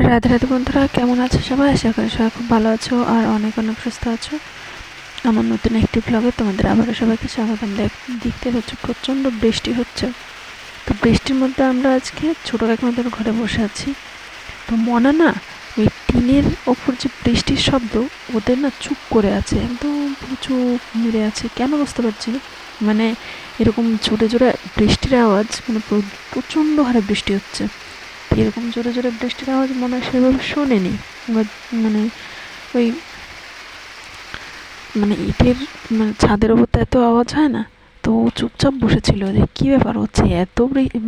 রাধে রাধে বন্ধুরা, কেমন আছো সবাই? আশা করি সবাই খুব ভালো আছো আর অনেক অনেক সুস্থ আছো। আমার নতুন একটি ব্লগে তোমাদের আবারও সবাইকে স্বাগতম। দেখতে পাচ্ছ প্রচণ্ড বৃষ্টি হচ্ছে। তো বৃষ্টির মধ্যে আমরা আজকে ছোটো কাকিমাদের ঘরে বসে আছি। তো মনে না, ওই টিনের ওপর যে বৃষ্টির শব্দ, ওদের না চুপ করে আছে, একদম পুরো চুপ মেরে আছে। কেন বুঝতে পারছি না, মানে এরকম জোরে জোরে বৃষ্টির আওয়াজ, মানে প্রচণ্ড হারে বৃষ্টি হচ্ছে। এরকম জোরে জোরে বৃষ্টির আওয়াজ মনে হয় সেভাবে শোনেনি। মানে ওই মানে ইটের মানে ছাদের ওপর তো এত আওয়াজ হয় না। তো ও চুপচাপ বসেছিল যে কী ব্যাপার হচ্ছে, এত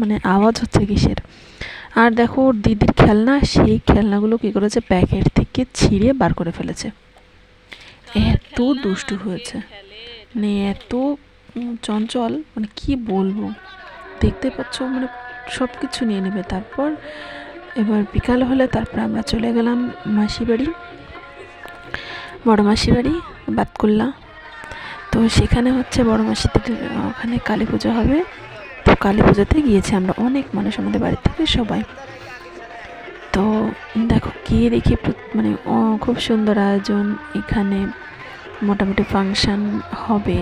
মানে আওয়াজ হচ্ছে কিসের। আর দেখো ওর দিদির খেলনা, সেই খেলনাগুলো কী করেছে, প্যাকেট থেকে ছিঁড়ে বার করে ফেলেছে। এত দুষ্টু হয়েছে, মানে এত চঞ্চল, মানে কি বলবো। দেখতে পাচ্ছ, মানে সব কিছু নিয়ে নেবে। তারপর এবার বিকাল হলে তারপর আমরা চলে গেলাম মাসি বাড়ি, বড় মাসি বাড়ি বাতকুল্লা। তো সেখানে হচ্ছে বড় মাসিদের ওখানে কালী পুজো হবে। তো কালী পুজোতে গিয়েছি আমরা, অনেক মানুষ আমাদের বাড়ি থেকে সবাই। তো দেখো গিয়ে দেখি মানে খুব সুন্দর আয়োজন এখানে। মোটামুটি ফাংশান হবে,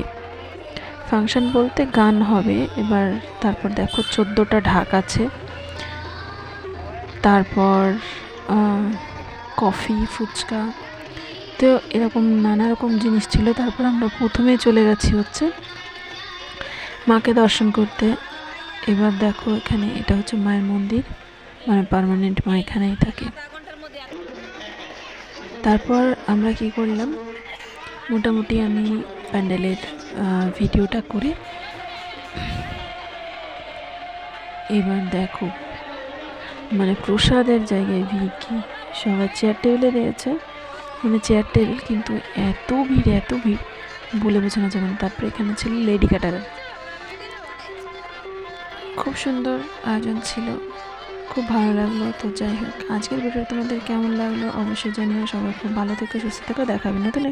ফাংশান বলতে গান হবে। এবার তারপর দেখো 14টা ঢাক আছে, তারপর কফি, ফুচকা, তো এরকম নানা রকম জিনিস ছিল। তারপর আমরা প্রথমেই চলে গেছি হচ্ছে মাকে দর্শন করতে। এবার দেখো এখানে এটা হচ্ছে মায়ের মন্দির, মানে পার্মানেন্ট মা এখানেই থাকে। তারপর আমরা কি করলাম, মোটামুটি আমি প্যান্ডেলের ভিডিওটা করে, এবার দেখো মানে প্রসাদের জায়গায় ভিড় কি, সবাই চেয়ার টেবিলে দিয়েছে, মানে চেয়ার টেবিল, কিন্তু এত ভিড় বলে বোঝানো যাবে না। তারপরে এখানে ছিল লেডি কাটারের, খুব সুন্দর আয়োজন ছিল, খুব ভালো লাগলো। তো যাই হোক, আজকের ভিডিও তোমাদের কেমন লাগলো অবশ্যই জানিও। সবাই খুব ভালো থেকো, সুস্থ থেকো, দেখা হবে নতুন